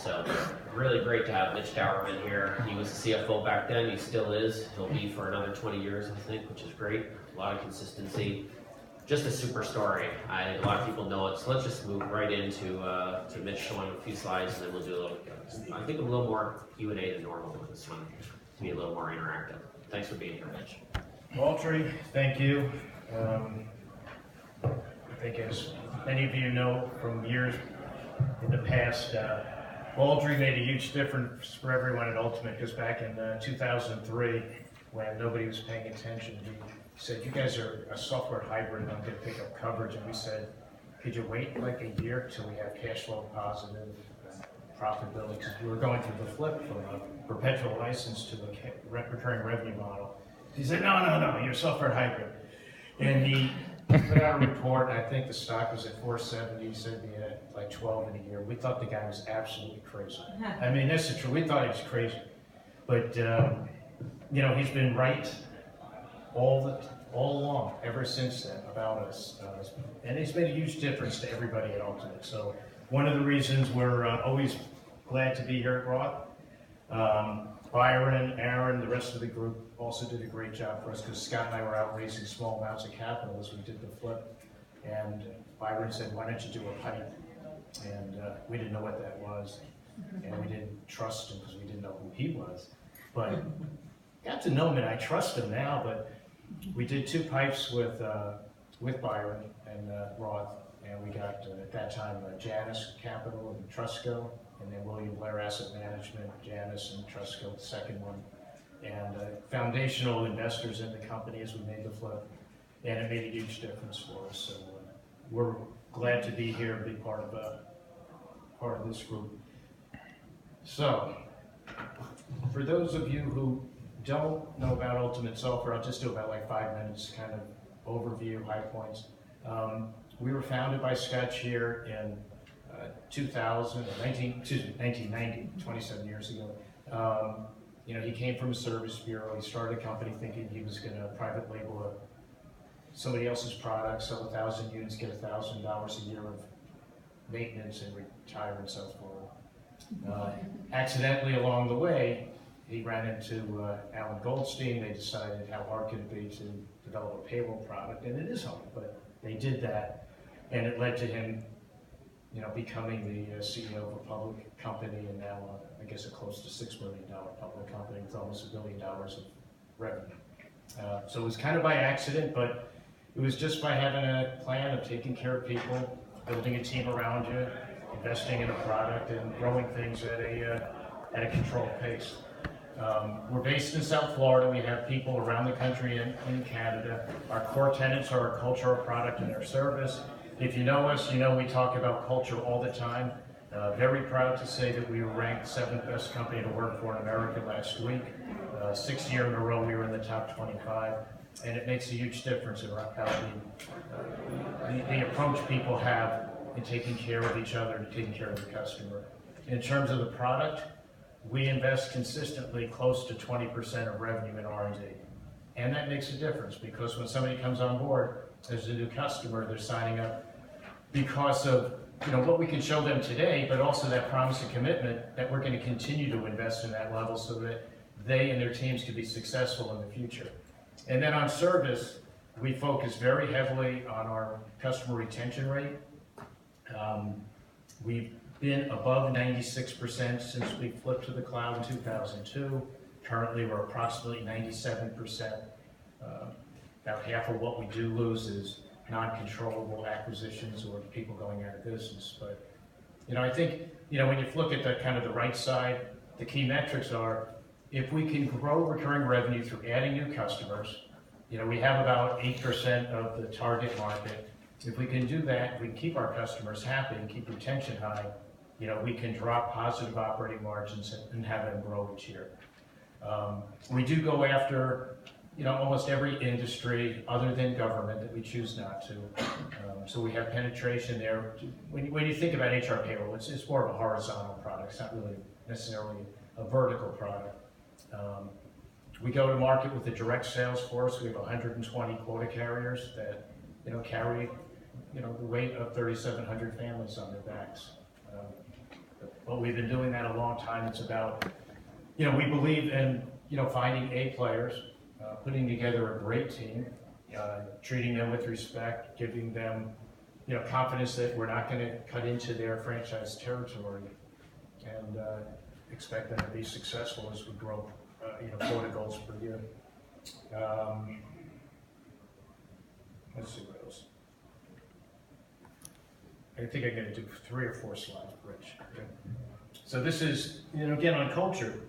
So, really great to have Mitch Dowerman here. He was the CFO back then, he still is. He'll be for another 20 years, I think, which is great. A lot of consistency. Just a super story. I think a lot of people know it, so let's just move right into to Mitch showing a few slides, and then we'll do a little, I think a little more Q&A than normal with this one, to be a little more interactive. Thanks for being here, Mitch. Walter, thank you. I think as many of you know from years in the past, Baldry made a huge difference for everyone at Ultimate, because back in 2003, when nobody was paying attention, he said, you guys are a software hybrid, I'm going to pick up coverage. And we said, could you wait like a year till we have cash flow positive profitability? Because we were going through the flip from a perpetual license to a recurring revenue model. He said, no, you're a software hybrid. And he put out a report, and I think the stock was at 470. He said he had like 12 in a year. We thought the guy was absolutely crazy. I mean, that's the truth. We thought he was crazy. But, he's been right all along, ever since then, about us. And it's made a huge difference to everybody at Ultimate. So one of the reasons we're always glad to be here at Roth. Byron, Aaron, the rest of the group also did a great job for us, because Scott and I were out raising small amounts of capital as we did the flip. And Byron said, why don't you do a pipe? And we didn't know what that was. And we didn't trust him because we didn't know who he was. But got to know him, and I trust him now. But we did 2 pipes with Byron and Roth. And we got, at that time, Janus Capital and Trustco. And then William Blair Asset Management, Janus and Trustco, the second one. And foundational investors in the company as we made the flip. And it made a huge difference for us. So we're glad to be here and be part of this group. So, for those of you who don't know about Ultimate Software, I'll just do about like 5 minutes kind of overview, high points. We were founded by Scott Shear in 1990, 27 years ago. He came from a service bureau. He started a company thinking he was going to private label somebody else's product, sell 1,000 units, get $1,000 a year of maintenance, and retire and so forth. Accidentally along the way, he ran into Alan Goldstein. They decided how hard could it be to develop a payroll product, and it is hard, but they did that, and it led to him becoming the CEO of a public company, and now I guess a close to $6 billion public company with almost $1 billion of revenue. So it was kind of by accident, but it was just by having a plan of taking care of people, building a team around you, investing in a product, and growing things at a controlled pace. We're based in South Florida. We have people around the country and in Canada. Our core tenets are our culture, our product, and our service. If you know us, you know we talk about culture all the time. Very proud to say that we were ranked 7th best company to work for in America last week. 6th year in a row we were in the top 25. And it makes a huge difference in how the approach people have in taking care of each other and taking care of the customer. In terms of the product, we invest consistently close to 20% of revenue in R&D. And that makes a difference, because when somebody comes on board as a new customer, they're signing up because of what we can show them today, but also that promise and commitment that we're going to continue to invest in that level so that they and their teams can be successful in the future. And then on service, we focus very heavily on our customer retention rate. We've been above 96% since we flipped to the cloud in 2002. Currently, we're approximately 97%. About half of what we do lose is non-controllable acquisitions or people going out of business. But I think when you look at the kind of the right side, the key metrics are, if we can grow recurring revenue through adding new customers, we have about 8% of the target market. If we can do that, we can keep our customers happy and keep retention high, we can drop positive operating margins and have them grow each year. We do go after, almost every industry other than government that we choose not to. So we have penetration there. When you think about HR payroll, it's more of a horizontal product. It's not really necessarily a vertical product. We go to market with a direct sales force. We have 120 quota carriers that carry the weight of 3,700 families on their backs. but we've been doing that a long time. It's about, we believe in, finding A players, putting together a great team, treating them with respect, giving them, confidence that we're not going to cut into their franchise territory, and expect them to be successful as we grow, quota goals per year. Let's see what else. I think I'm going to do 3 or 4 slides, Rich. Okay. So this is, again, on culture.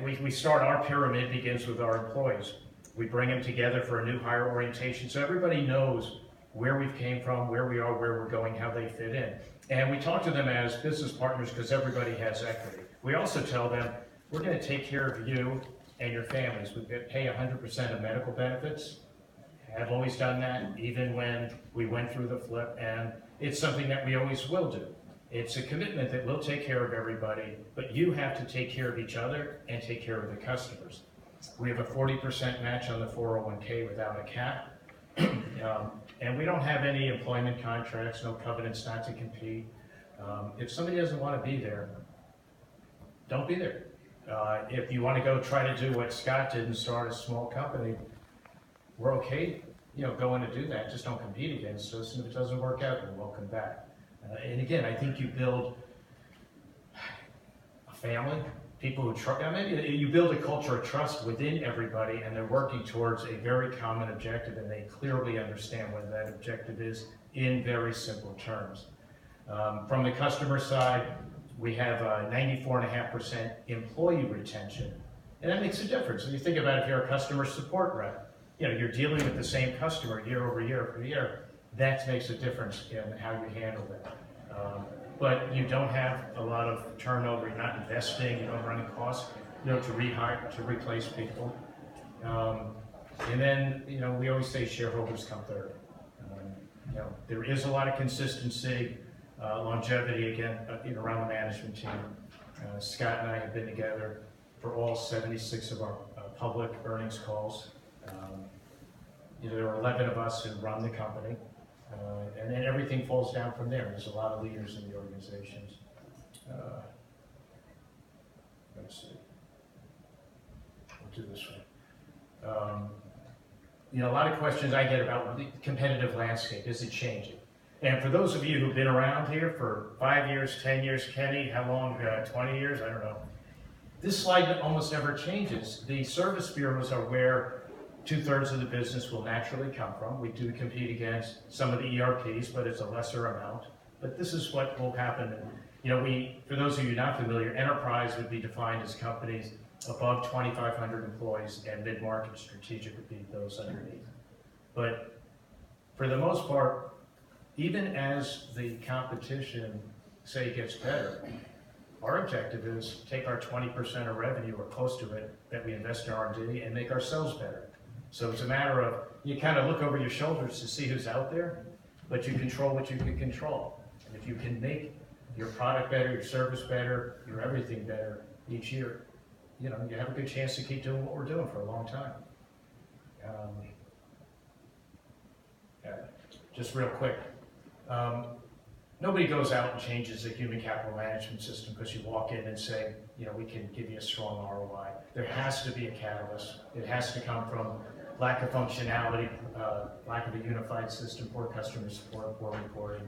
We start, our pyramid begins with our employees. We bring them together for a new hire orientation, so everybody knows where we came from, where we are, where we're going, how they fit in. And we talk to them as business partners because everybody has equity. We also tell them, we're going to take care of you and your families. We pay 100% of medical benefits. Have always done that, even when we went through the flip, and it's something that we always will do. It's a commitment that we'll take care of everybody, but you have to take care of each other and take care of the customers. We have a 40% match on the 401k without a cap. And we don't have any employment contracts, no covenants not to compete. If somebody doesn't want to be there, don't be there. If you want to go try to do what Scott did and start a small company, we're okay, going to do that. Just don't compete against us. And if it doesn't work out, then welcome back. And again, I think you build a family, people who trust. You build a culture of trust within everybody, and they're working towards a very common objective, and they clearly understand what that objective is in very simple terms. From the customer side, we have 94.5% employee retention, and that makes a difference. When you think about if you're a customer support rep, you're dealing with the same customer year over year over year. That makes a difference in how you handle that. But you don't have a lot of turnover. You're not investing. You don't run costs, to rehire, to replace people. And then, we always say shareholders come third. There is a lot of consistency, longevity again, around the management team. Scott and I have been together for all 76 of our public earnings calls. There are 11 of us who run the company, and then everything falls down from there. There's a lot of leaders in the organizations. Let's see. We'll do this one. A lot of questions I get about the competitive landscape. Is it changing? And for those of you who've been around here for 5 years, 10 years, Kenny, how long? 20 years? I don't know. This slide almost never changes. The service bureaus are where 2/3 of the business will naturally come from. We do compete against some of the ERPs, but it's a lesser amount. But this is what will happen. For those of you not familiar, enterprise would be defined as companies above 2,500 employees, and mid-market strategic would be those underneath. But for the most part, even as the competition, say, gets better, our objective is take our 20% of revenue or close to it that we invest in R&D and make ourselves better. So it's a matter of, you kind of look over your shoulders to see who's out there, but you control what you can control. And if you can make your product better, your service better, your everything better each year, you have a good chance to keep doing what we're doing for a long time. Just real quick. Nobody goes out and changes the human capital management system because you walk in and say, we can give you a strong ROI. There has to be a catalyst. It has to come from lack of functionality, lack of a unified system for customer support, for reporting.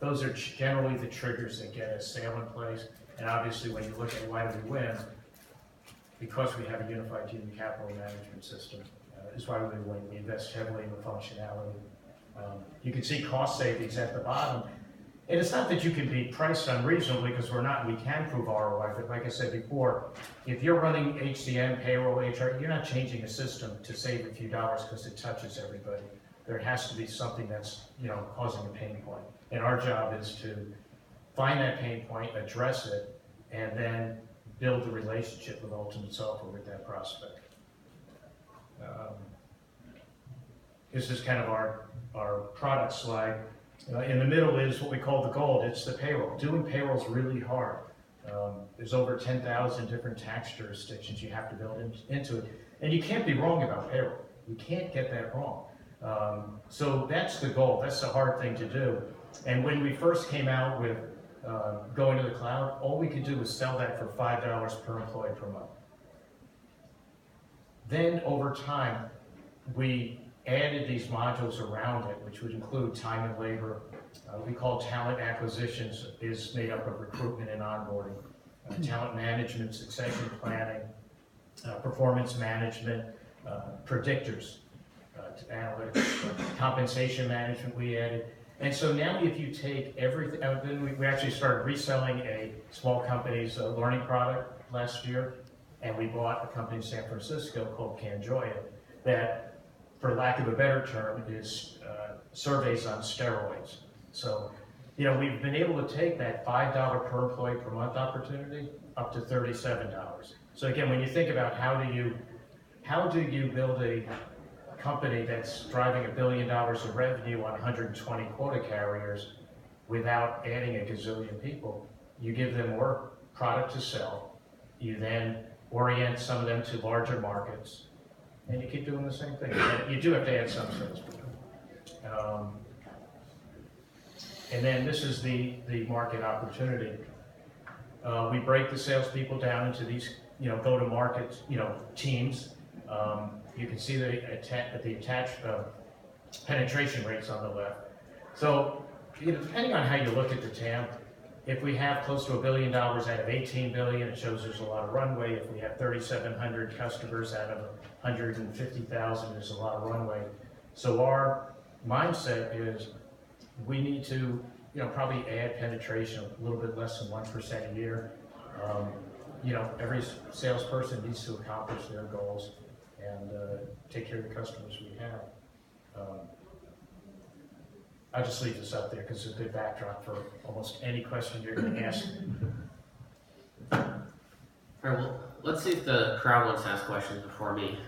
Those are generally the triggers that get a sale in place. And obviously, when you look at why do we win, because we have a unified human capital management system, is why we win. We invest heavily in the functionality. You can see cost savings at the bottom. And it's not that you can be priced unreasonably, because we can prove ROI, but like I said before, if you're running HCM, payroll, HR, you're not changing a system to save a few dollars because it touches everybody. There has to be something that's, causing a pain point. And our job is to find that pain point, address it, and then build the relationship with Ultimate Software with that prospect. This is kind of our product slide. In the middle is what we call the gold. It's the payroll. Doing payroll is really hard. There's over 10,000 different tax jurisdictions you have to build into it. And you can't be wrong about payroll. You can't get that wrong. So that's the goal. That's the hard thing to do. And when we first came out with going to the cloud, all we could do was sell that for $5 per employee per month. Then over time, we added these modules around it, which would include time and labor. We call talent acquisitions is made up of recruitment and onboarding, talent management, succession planning, performance management, predictors, analytics, compensation management we added. And so now if you take everything, then we actually started reselling a small company's learning product last year, and we bought a company in San Francisco called Canjoya that, for lack of a better term, is surveys on steroids. So, you know, we've been able to take that $5 per employee per month opportunity up to $37. So again, when you think about how do you build a company that's driving $1 billion of revenue on 120 quota carriers without adding a gazillion people, you give them more product to sell, you then orient some of them to larger markets, and you keep doing the same thing. And you do have to add some salespeople. And then this is the market opportunity. We break the salespeople down into these, go-to-market, teams. You can see the attached penetration rates on the left. So, depending on how you look at the TAM, if we have close to $1 billion out of 18 billion, it shows there's a lot of runway. If we have 3,700 customers out of 150,000, there's a lot of runway. So our mindset is we need to, probably add penetration a little bit less than 1% a year. Every salesperson needs to accomplish their goals and take care of the customers we have. I'll just leave this up there because it's a good backdrop for almost any question you're going to ask. All right, well, let's see if the crowd wants to ask questions before me.